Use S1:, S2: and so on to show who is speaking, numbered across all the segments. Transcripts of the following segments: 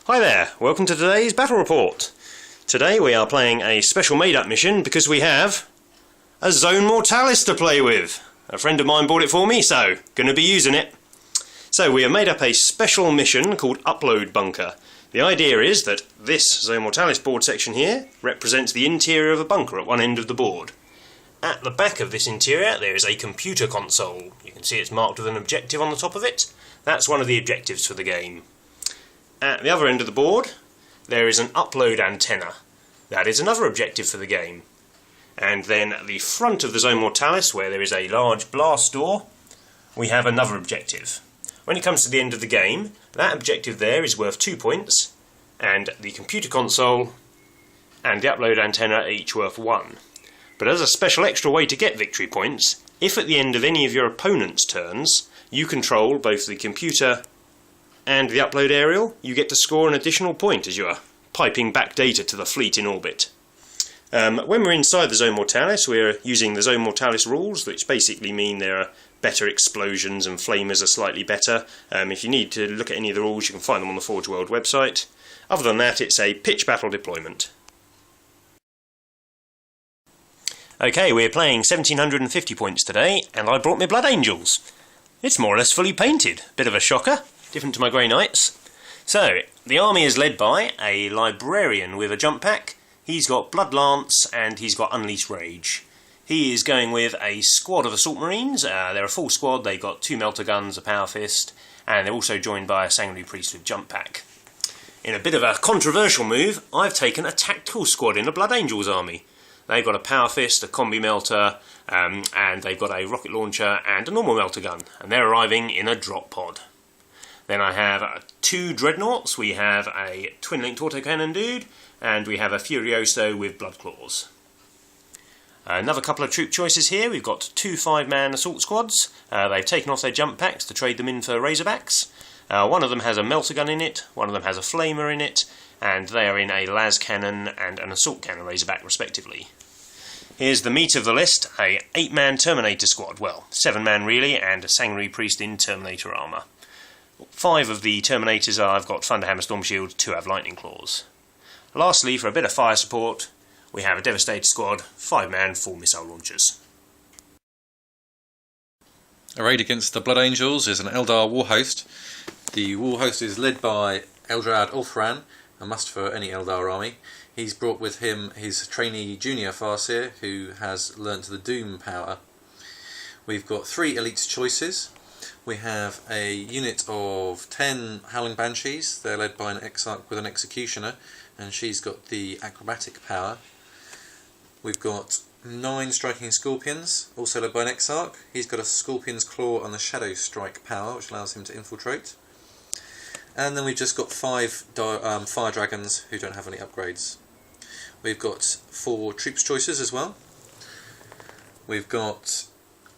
S1: Hi there, welcome to today's battle report. Today we are playing a special made-up mission because we have a Zone Mortalis to play with. A friend of mine bought it for me, so going to be using it. So we have made up a special mission called Upload Bunker. The idea is that this Zone Mortalis board section here represents the interior of a bunker at one end of the board. At the back of this interior there is a computer console. You can see it's marked with an objective on the top of it. That's one of the objectives for the game. At the other end of the board, there is an upload antenna. That is another objective for the game. And then at the front of the Zone Mortalis, where there is a large blast door, we have another objective. When it comes to the end of the game, that objective there is worth 2 points, and the computer console and the upload antenna are each worth 1. But as a special extra way to get victory points, if at the end of any of your opponent's turns, you control both the computer and the upload aerial, you get to score an additional point as you are piping back data to the fleet in orbit. When we're inside the Zone Mortalis, we're using the Zone Mortalis rules, which basically mean there are better explosions and flamers are slightly better. If you need to look at any of the rules, you can find them on the Forge World website. Other than that, it's a pitch battle deployment. Okay, we're playing 1750 points today, and I brought my Blood Angels. It's more or less fully painted. Bit of a shocker. Different to my Grey Knights. So, the army is led by a librarian with a jump pack. He's got Blood Lance and he's got Unleash Rage. He is going with a squad of Assault Marines. They're a full squad. They've got 2 Melter Guns, a Power Fist, and they're also joined by a Sanguinary Priest with jump pack. In a bit of a controversial move, I've taken a tactical squad in a Blood Angels army. They've got a Power Fist, a Combi Melter, and they've got a Rocket Launcher and a normal Melter Gun, and they're arriving in a drop pod. Then I have 2 Dreadnoughts. We have a twin-linked autocannon dude, and we have a Furioso with Blood Claws. Another couple of troop choices here. We've got 2 5-man assault squads. They've taken off their jump packs to trade them in for Razorbacks. One of them has a Melter Gun in it, one of them has a Flamer in it, and they are in a Las Cannon and an Assault Cannon Razorback respectively. Here's the meat of the list, a 8-man Terminator squad, well, 7-man really, and a Sanguinary Priest in Terminator armour. 5 of the Terminators I've got Thunderhammer Storm Shield, 2 have Lightning Claws. Lastly, for a bit of fire support, we have a Devastator squad, 5-man, 4 missile launchers.
S2: Arrayed against the Blood Angels is an Eldar Warhost. The Warhost is led by Eldrad Ulthran, a must for any Eldar army. He's brought with him his trainee junior Farseer, who has learnt the Doom power. We've got 3 elite choices. We have a unit of 10 Howling Banshees. They're led by an Exarch with an Executioner, and she's got the acrobatic power. We've got 9 Striking Scorpions, also led by an Exarch. He's got a Scorpion's Claw and the Shadow Strike power, which allows him to infiltrate. And then we've just got 5 Fire Dragons who don't have any upgrades. We've got 4 Troops choices as well. We've got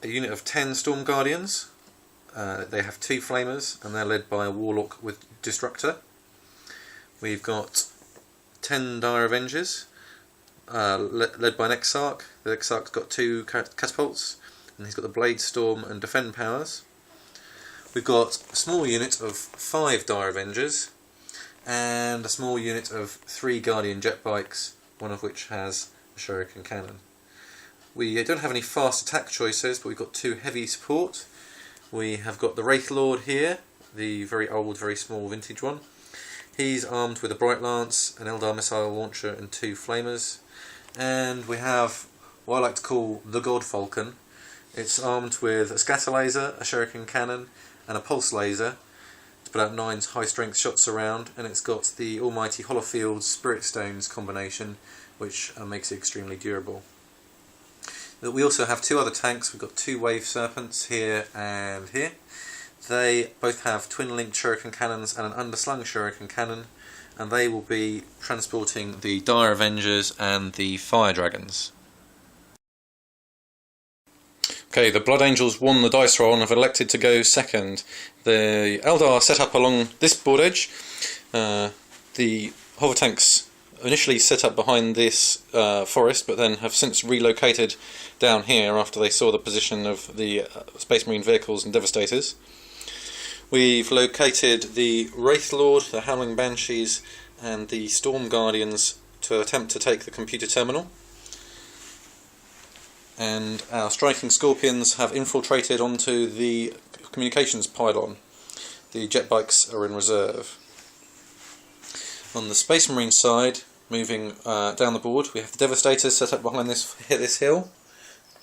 S2: a unit of 10 Storm Guardians. They have 2 Flamers, and they're led by a Warlock with Destructor. We've got 10 Dire Avengers, led by an Exarch. The Exarch's got 2 Catapults, and he's got the Blade Storm and Defend powers. We've got a small unit of 5 Dire Avengers, and a small unit of 3 Guardian Jet Bikes, one of which has a Shuriken Cannon. We don't have any fast attack choices, but we've got 2 heavy support. We have got the Wraith Lord here, the very old, very small vintage one. He's armed with a Bright Lance, an Eldar Missile Launcher and 2 Flamers. And we have what I like to call the God Falcon. It's armed with a Scatter Laser, a Shuriken Cannon and a Pulse Laser to put out 9 high strength shots around, and it's got the almighty Hollowfield Spirit Stones combination, which makes it extremely durable. We also have 2 other tanks. We've got 2 Wave Serpents here and here. They both have twin-linked Shuriken Cannons and an underslung Shuriken Cannon, and they will be transporting the Dire Avengers and the Fire Dragons. Okay, the Blood Angels won the dice roll and have elected to go second. The Eldar set up along this board edge. The hover tanks initially set up behind this forest, but then have since relocated down here after they saw the position of the Space Marine vehicles and Devastators. We've located the Wraith Lord, the Howling Banshees, and the Storm Guardians to attempt to take the computer terminal. And our striking Scorpions have infiltrated onto the communications pylon. The jet bikes are in reserve. On the Space Marine side, moving down the board, we have the Devastators set up behind this hill,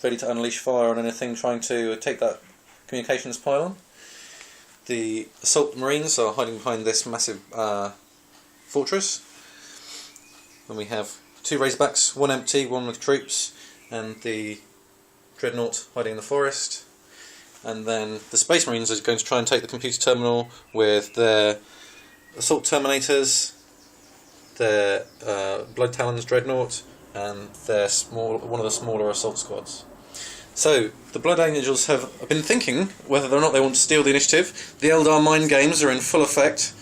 S2: ready to unleash fire on anything trying to take that communications pylon. The Assault Marines are hiding behind this massive fortress. And we have 2 Razorbacks, 1 empty, 1 with troops, and the Dreadnought hiding in the forest. And then the Space Marines are going to try and take the computer terminal with their Assault Terminators, their Blood Talons Dreadnought, and their one of the smaller assault squads. So, the Blood Angels have been thinking whether or not they want to steal the initiative. The Eldar mind games are in full effect.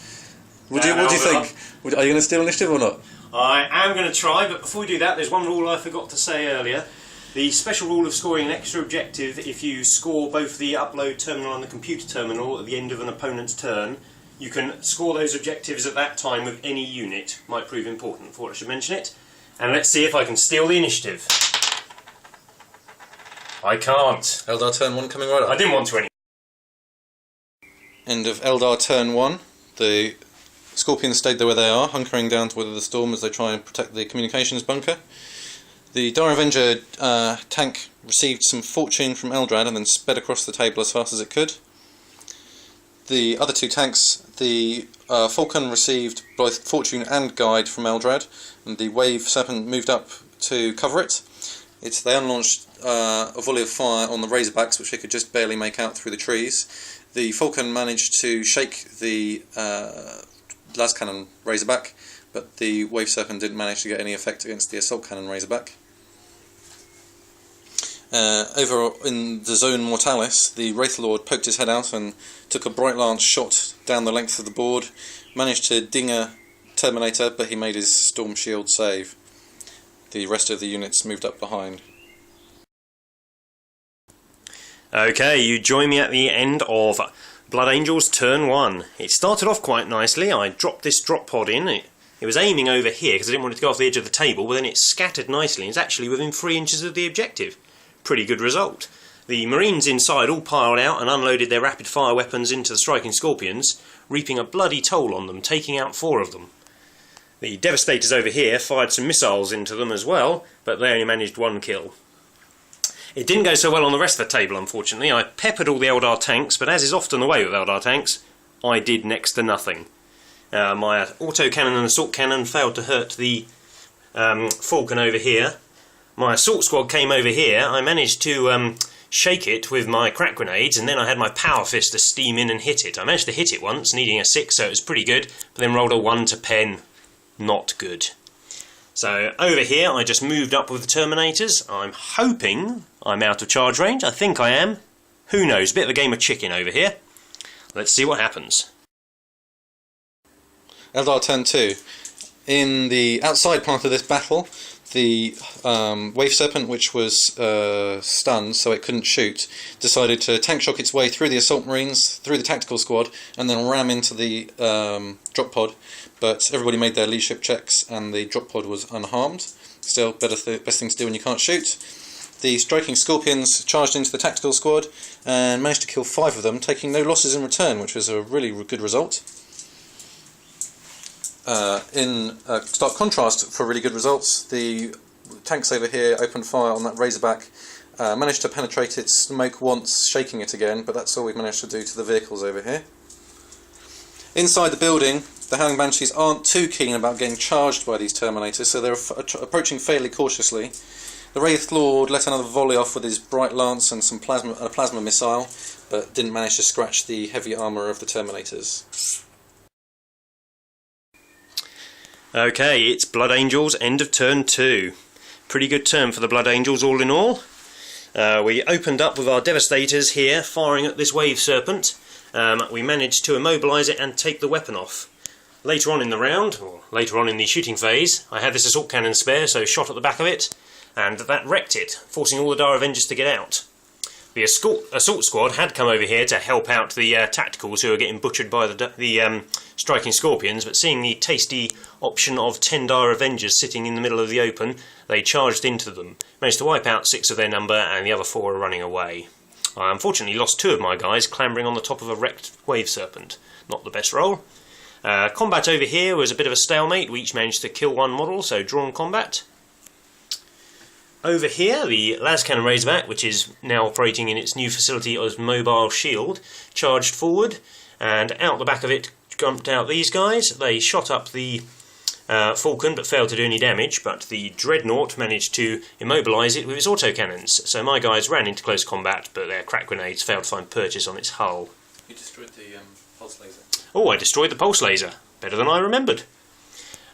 S2: What do you think? Are you going to steal initiative or not?
S1: I am going to try, but before we do that, there's one rule I forgot to say earlier. The special rule of scoring an extra objective if you score both the upload terminal and the computer terminal at the end of an opponent's turn. You can score those objectives at that time with any unit. Might prove important, thought I should mention it. And let's see if I can steal the initiative. I can't.
S2: Eldar turn 1 coming right up.
S1: I didn't want to anyway.
S2: End of Eldar turn 1. The Scorpions stayed there where they are, hunkering down to weather the storm as they try and protect the communications bunker. The Dire Avenger tank received some fortune from Eldrad and then sped across the table as fast as it could. The other 2 tanks, the Falcon received both fortune and guide from Eldrad, and the Wave Serpent moved up to cover it. They unlaunched a volley of fire on the Razorbacks, which they could just barely make out through the trees. The Falcon managed to shake the las cannon Razorback, but the Wave Serpent didn't manage to get any effect against the assault cannon Razorback. Over in the Zone Mortalis, the Wraith Lord poked his head out and took a bright lance shot down the length of the board, managed to ding a Terminator, but he made his Storm Shield save. The rest of the units moved up behind.
S1: Okay, you join me at the end of Blood Angels turn 1. It started off quite nicely. I dropped this drop pod in. It was aiming over here because I didn't want it to go off the edge of the table, but then it scattered nicely. It's actually within 3 inches of the objective. Pretty good result. The Marines inside all piled out and unloaded their rapid fire weapons into the striking Scorpions, reaping a bloody toll on them, taking out 4 of them. The Devastators over here fired some missiles into them as well, but they only managed 1 kill. It didn't go so well on the rest of the table, unfortunately. I peppered all the Eldar tanks, but as is often the way with Eldar tanks, I did next to nothing. My autocannon and assault cannon failed to hurt the Falcon over here. My assault squad came over here. I managed to shake it with my crack grenades, and then I had my power fist to steam in and hit it. I managed to hit it once, needing a 6, so it was pretty good, but then rolled a 1 to pen. Not good. So over here I just moved up with the Terminators. I'm hoping I'm out of charge range. I think I am. Who knows? Bit of a game of chicken over here. Let's see what happens.
S2: Eldar turn 2. In the outside part of this battle, the Wave Serpent, which was stunned so it couldn't shoot, decided to tank shock its way through the Assault Marines, through the tactical squad, and then ram into the drop pod. But everybody made their leadership checks and the drop pod was unharmed. Still, best thing to do when you can't shoot. The striking Scorpions charged into the tactical squad and managed to kill 5 of them, taking no losses in return, which was a really good result. In stark contrast for really good results, the tanks over here opened fire on that Razorback, managed to penetrate its smoke once, shaking it again, but that's all we've managed to do to the vehicles over here. Inside the building, the Howling Banshees aren't too keen about getting charged by these Terminators, so they're approaching fairly cautiously. The Wraith Lord let another volley off with his bright lance and some plasma missile, but didn't manage to scratch the heavy armour of the Terminators.
S1: Okay, it's Blood Angels, end of turn 2. Pretty good turn for the Blood Angels all in all. We opened up with our Devastators here, firing at this Wave Serpent. We managed to immobilise it and take the weapon off. Later on in the round, or later on in the shooting phase, I had this assault cannon spare, so shot at the back of it, and that wrecked it, forcing all the Dire Avengers to get out. The assault squad had come over here to help out the tacticals who were getting butchered by the striking scorpions, but seeing the tasty option of 10 dire Avengers sitting in the middle of the open, they charged into them, managed to wipe out 6 of their number, and the other 4 were running away. I unfortunately lost 2 of my guys clambering on the top of a wrecked wave serpent. Not the best roll. Combat over here was a bit of a stalemate. We each managed to kill 1 model, so drawn combat. Over here, the Lascannon Razorback, which is now operating in its new facility as mobile shield, charged forward, and out the back of it jumped out these guys. They shot up the Falcon but failed to do any damage, but the Dreadnought managed to immobilise it with its autocannons. So my guys ran into close combat, but their crack grenades failed to find purchase on its hull.
S2: You destroyed the pulse laser.
S1: Oh, I destroyed the pulse laser. Better than I remembered.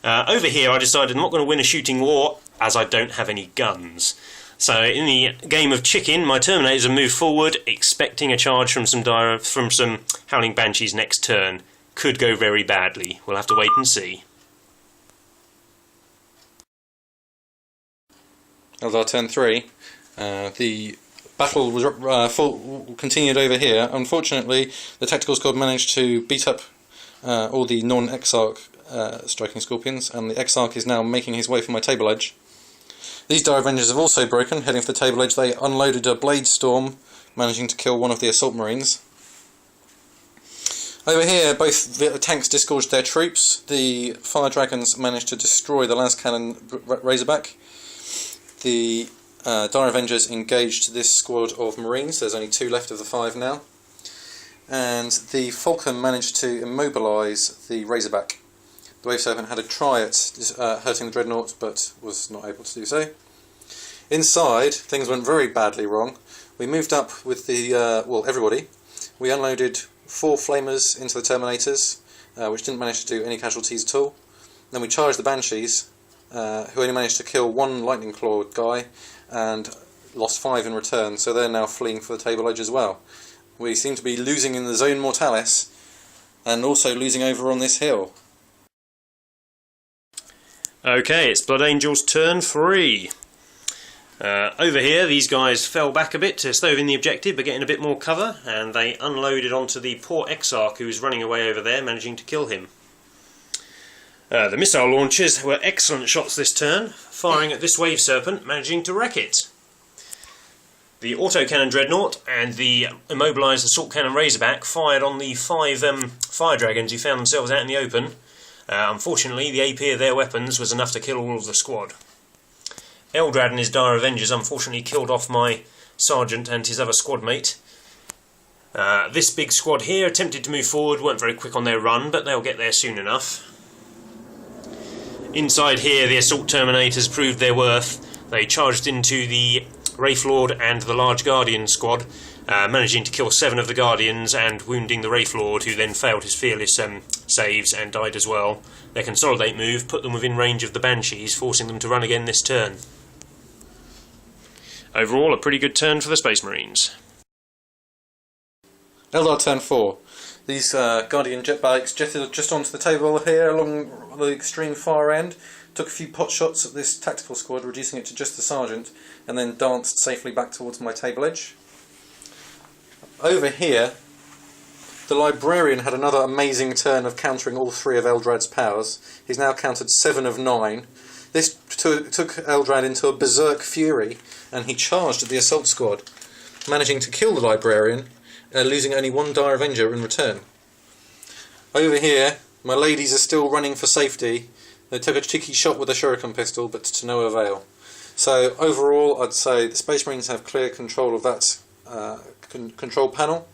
S1: Over here I decided I'm not going to win a shooting war as I don't have any guns. So in the game of chicken, my Terminators have moved forward, expecting a charge from some Howling Banshees next turn. Could go very badly. We'll have to wait and see.
S2: Eldar turn 3. The battle was continued over here. Unfortunately, the tactical squad managed to beat up all the non-Exarch striking scorpions, and the Exarch is now making his way from my table edge. These dire Avengers have also broken. Heading for the table edge, they unloaded a blade storm, managing to kill one of the assault marines. Over here, both the tanks disgorged their troops. The fire dragons managed to destroy the Lascannon Razorback. The dire Avengers engaged this squad of marines. There's only 2 left of the 5 now. And the Falcon managed to immobilise the Razorback. The Wave Serpent had a try at hurting the Dreadnought, but was not able to do so. Inside, things went very badly wrong. We moved up with the, everybody. We unloaded 4 Flamers into the Terminators, which didn't manage to do any casualties at all. Then we charged the Banshees, who only managed to kill 1 Lightning Claw guy, and lost 5 in return, so they're now fleeing for the table edge as well. We seem to be losing in the Zone Mortalis, and also losing over on this hill.
S1: Okay, it's Blood Angel's turn 3. Over here, these guys fell back a bit to stove in the objective, but getting a bit more cover, and they unloaded onto the poor Exarch who was running away over there, managing to kill him. The missile launchers were excellent shots this turn, firing at this Wave Serpent, managing to wreck it. The autocannon Dreadnought and the immobilised assault cannon Razorback fired on the 5 fire dragons who found themselves out in the open. Unfortunately, the AP of their weapons was enough to kill all of the squad. Eldar and his dire Avengers unfortunately killed off my sergeant and his other squad mate. This big squad here attempted to move forward, weren't very quick on their run, but they'll get there soon enough. Inside here, the assault Terminators proved their worth. They charged into the Wraithlord and the large Guardian squad, managing to kill 7 of the Guardians and wounding the Wraithlord, who then failed his fearless saves and died as well. Their consolidate move put them within range of the Banshees, forcing them to run again this turn. Overall, a pretty good turn for the Space Marines.
S2: Eldar turn 4. These Guardian jet bikes jetted just onto the table here along the extreme far end, took a few pot shots at this tactical squad, reducing it to just the sergeant, and then danced safely back towards my table edge. Over here, the Librarian had another amazing turn of countering all 3 of Eldrad's powers. He's now countered 7 of 9. This took Eldrad into a berserk fury, and he charged at the assault squad, managing to kill the Librarian, losing only 1 dire Avenger in return. Over here, my ladies are still running for safety. They took a cheeky shot with a shuriken pistol, but to no avail. So overall, I'd say the Space Marines have clear control of that control panel.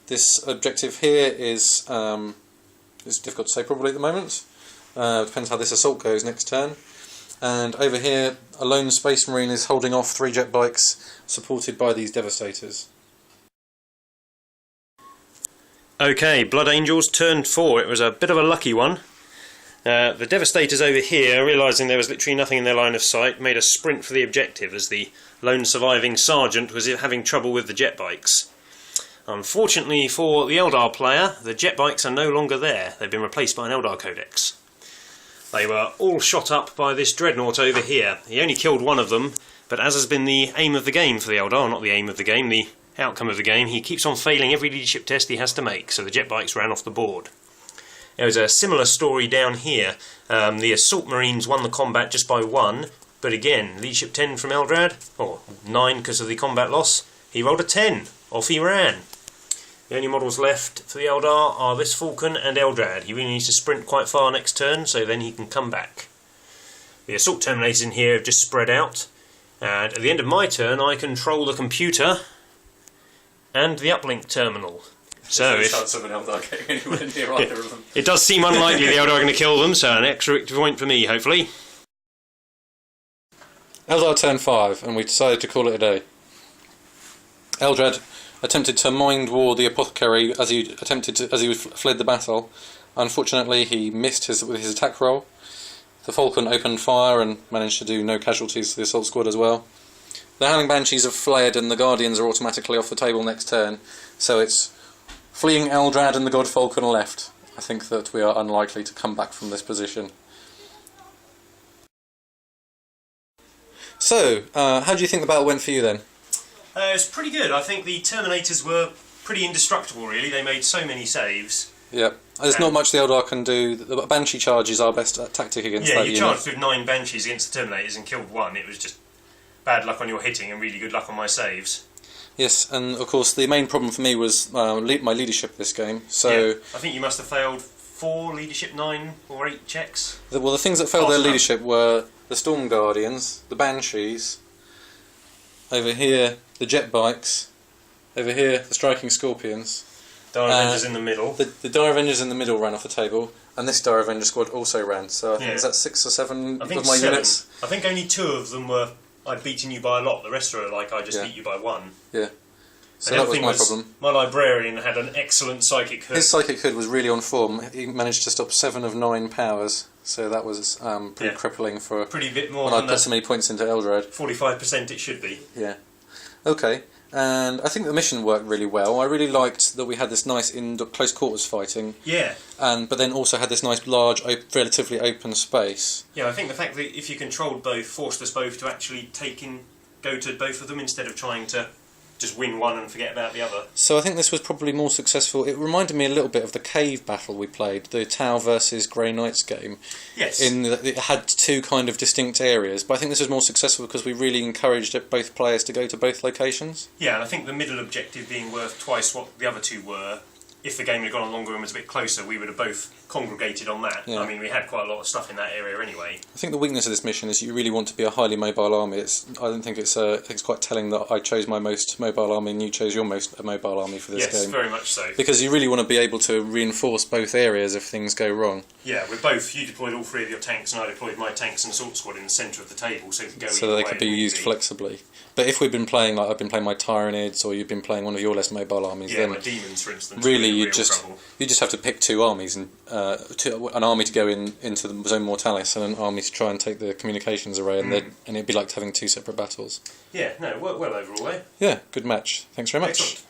S2: This objective here is difficult to say probably at the moment. Depends how this assault goes next turn. And over here, a lone Space Marine is holding off 3 jet bikes, supported by these Devastators.
S1: Okay, Blood Angels turn 4. It was a bit of a lucky one. The Devastators over here, realising there was literally nothing in their line of sight, made a sprint for the objective as the lone surviving sergeant was having trouble with the jet bikes. Unfortunately for the Eldar player, the jet bikes are no longer there. They've been replaced by an Eldar Codex. They were all shot up by this Dreadnought over here. He only killed 1 of them, But as has been the aim of the game for the Eldar, not the aim of the game, the outcome of the game, he keeps on failing every leadership test he has to make, so the jet bikes ran off the board. There was a similar story down here. The Assault Marines won the combat just by 1, but again, leadership 10 from Eldrad, or 9 because of the combat loss, he rolled a 10, off he ran. The only models left for the Eldar are this Falcon and Eldrad. He really needs to sprint quite far next turn, so then he can come back. The Assault Terminators in here have just spread out, and at the end of my turn I control the computer and the uplink terminal. So
S2: There's no chance of an Eldar getting anywhere near either of them.
S1: It does seem unlikely the Eldar are going to kill them, so an extra victory point for me, hopefully.
S2: Eldar turn 5, and we decided to call it a day. Eldrad attempted to mind war the apothecary as he fled the battle. Unfortunately, he missed with his attack roll. The Falcon opened fire and managed to do no casualties to the assault squad as well. The Howling Banshees have fled, and the Guardians are automatically off the table next turn. So it's fleeing Eldrad and the God Falcon left. I think that we are unlikely to come back from this position. So, how do you think the battle went for you then?
S1: It was pretty good. I think the Terminators were pretty indestructible, really. They made so many saves.
S2: Yep. There's not much the Eldar can do. The Banshee charge is our best tactic against that unit.
S1: Yeah, you charged with 9 Banshees against the Terminators and killed 1. It was just bad luck on your hitting and really good luck on my saves.
S2: Yes, and of course the main problem for me was my leadership this game. So
S1: yeah, I think you must have failed 4 leadership 9 or 8 checks.
S2: The things that failed their leadership were the Storm Guardians, the Banshees, over here the Jet Bikes, over here the Striking Scorpions.
S1: Dire Avengers in the middle.
S2: The Dire Avengers in the middle ran off the table, and this Dire Avenger squad also ran. So I think is that 6 or 7 of my
S1: 7.
S2: units?
S1: I think only 2 of them were I'd beaten you by a lot. The rest are like I just beat you by 1.
S2: Yeah. So
S1: and
S2: that was my problem.
S1: My Librarian had an excellent Psychic Hood.
S2: His Psychic Hood was really on form. He managed to stop 7 of 9 powers, so that was pretty crippling for
S1: pretty bit more
S2: when I put so many points into Eldrad.
S1: 45% it should be.
S2: Yeah. Okay. And I think the mission worked really well. I really liked that we had this nice close quarters fighting.
S1: Yeah.
S2: But then also had this nice large, relatively open space.
S1: Yeah, I think the fact that if you controlled both forced us both to actually go to both of them instead of trying to just win one and forget about the other.
S2: So I think this was probably more successful. It reminded me a little bit of the cave battle we played, the Tau versus Grey Knights game.
S1: Yes.
S2: In that it had 2 kind of distinct areas, but I think this was more successful because we really encouraged both players to go to both locations.
S1: Yeah, and I think the middle objective being worth twice what the other 2 were, if the game had gone on longer and was a bit closer, we would have both congregated on that. Yeah. I mean, we had quite a lot of stuff in that area anyway.
S2: I think the weakness of this mission is you really want to be a highly mobile army. I don't think it's quite telling that I chose my most mobile army and you chose your most mobile army for this game.
S1: Yes, very much so.
S2: Because you really want to be able to reinforce both areas if things go wrong.
S1: Yeah, you deployed all 3 of your tanks and I deployed my tanks and assault squad in the centre of the table so it could go
S2: so they could be used flexibly. But if we've been playing, like I've been playing my Tyranids, or you've been playing one of your less mobile armies, then
S1: my demons, for instance,
S2: really you just have to pick 2 armies and an army to go into the Zone Mortalis and an army to try and take the communications array, and it'd be like having 2 separate battles.
S1: Yeah, no, it worked well overall, eh?
S2: Yeah, good match. Thanks very much.
S1: Excellent.